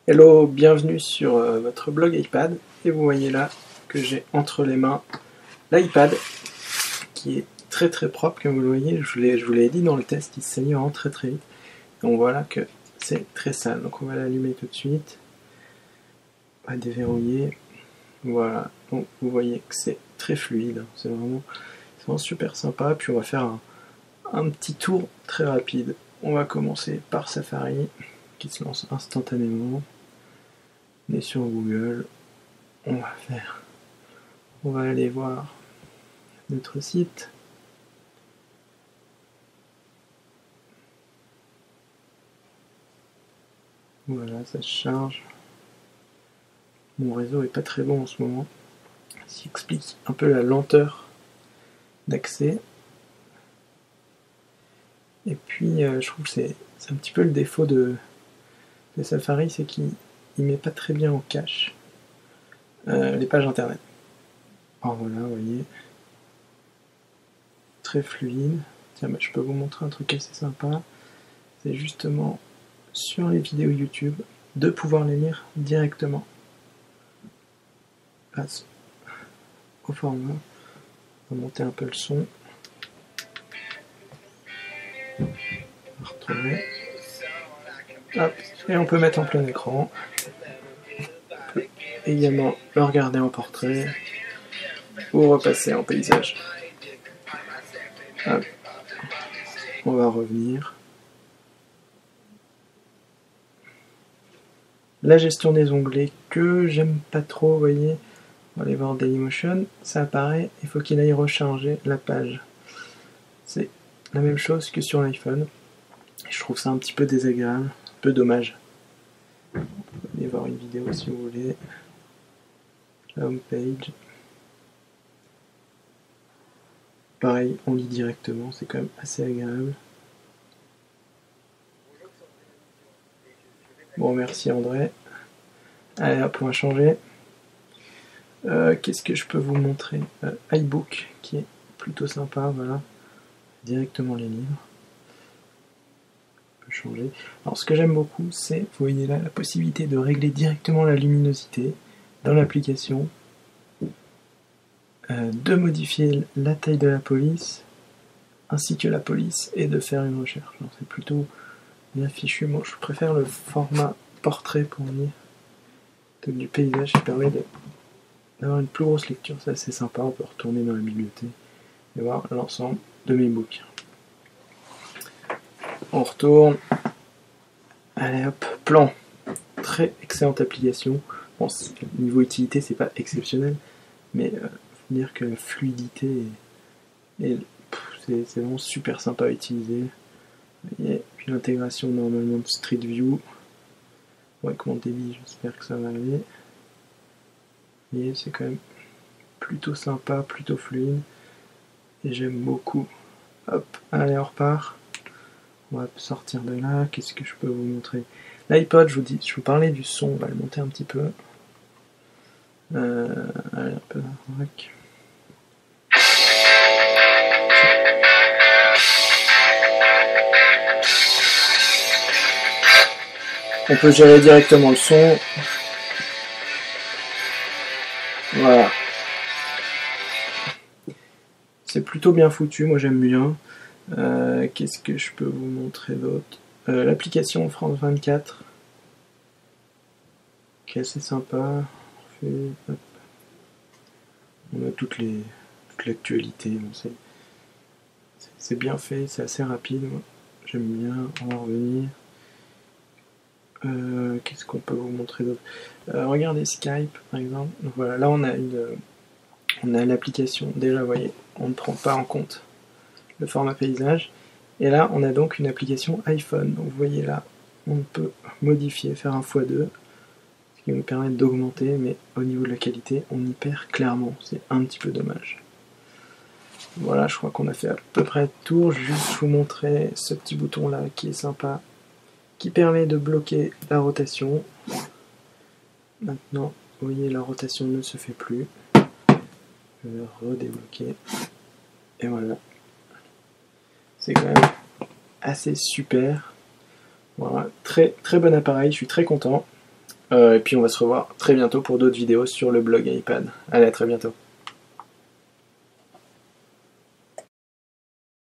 Hello, bienvenue sur votre blog iPad, et vous voyez là que j'ai entre les mains l'iPad qui est très très propre comme vous le voyez. Je vous l'ai dit dans le test, il se saignit vraiment très très vite, et on voit là que c'est très sale, donc on va l'allumer tout de suite, on va déverrouiller, voilà, donc vous voyez que c'est très fluide, c'est vraiment super sympa. Puis on va faire un petit tour très rapide. On va commencer par Safari qui se lance instantanément. On est sur Google, on va aller voir notre site. Voilà, ça se charge. Mon réseau est pas très bon en ce moment, ce qui explique un peu la lenteur d'accès. Et puis je trouve que c'est un petit peu le défaut de Safari, c'est qu'il met pas très bien en cache les pages internet. Alors voilà, vous voyez, très fluide. Tiens, je peux vous montrer un truc assez sympa, c'est justement sur les vidéos YouTube de pouvoir les lire directement grâce au format. On va monter un peu le son. On va retrouver. Hop, et on peut mettre en plein écran. On peut également le regarder en portrait ou repasser en paysage. Hop. On va revenir. La gestion des onglets que j'aime pas trop, vous voyez. On va aller voir Dailymotion, ça apparaît, il faut qu'il aille recharger la page. C'est la même chose que sur l'iPhone. Je trouve ça un petit peu désagréable, un peu dommage. Vous pouvez aller voir une vidéo si vous voulez. La home page. Pareil, on lit directement, c'est quand même assez agréable. Bon, merci André. Allez hop, on va changer. Qu'est-ce que je peux vous montrer? iBook, qui est plutôt sympa, voilà. Directement les livres. On peut changer. Alors ce que j'aime beaucoup, c'est, vous voyez là, la possibilité de régler directement la luminosité dans l'application, de modifier la taille de la police, ainsi que la police, et de faire une recherche. C'est plutôt bien fichu. Moi, je préfère le format portrait pour lire du paysage, qui permet d'avoir une plus grosse lecture. C'est assez sympa. On peut retourner dans la bibliothèque et voir l'ensemble de mes bouquins. On retourne. Allez hop, plan. Très excellente application. Bon, niveau utilité, c'est pas exceptionnel, mais faut dire que la fluidité c'est vraiment super sympa à utiliser. Et puis l'intégration normalement de Street View. Avec mon débit, j'espère que ça va aller. Et c'est quand même plutôt sympa, plutôt fluide. Et j'aime beaucoup. Hop, allez, on repart. On va sortir de là. Qu'est-ce que je peux vous montrer? L'iPod, je vous parlais du son. On va le monter un petit peu. Allez, un peu rock. On peut gérer directement le son. Voilà. C'est plutôt bien foutu, moi j'aime bien. Qu'est-ce que je peux vous montrer d'autre? L'application France 24, qui est assez sympa. On a toute l'actualité. Bon, c'est bien fait, c'est assez rapide. J'aime bien. On va revenir. Qu'est-ce qu'on peut vous montrer d'autre? Regardez Skype par exemple. Donc voilà, là on a l'application. Déjà, vous voyez, on ne prend pas en compte le format paysage. Et là, on a donc une application iPhone. Donc vous voyez là, on peut modifier, faire un x2, ce qui nous permet d'augmenter, mais au niveau de la qualité, on y perd clairement. C'est un petit peu dommage. Voilà, je crois qu'on a fait à peu près le tour. Je vais juste vous montrer ce petit bouton là qui est sympa, qui permet de bloquer la rotation. Maintenant, vous voyez, la rotation ne se fait plus. Je vais redébloquer. Et voilà. C'est quand même assez super. Voilà, très très bon appareil, je suis très content. Et puis on va se revoir très bientôt pour d'autres vidéos sur le blog iPad. Allez, à très bientôt.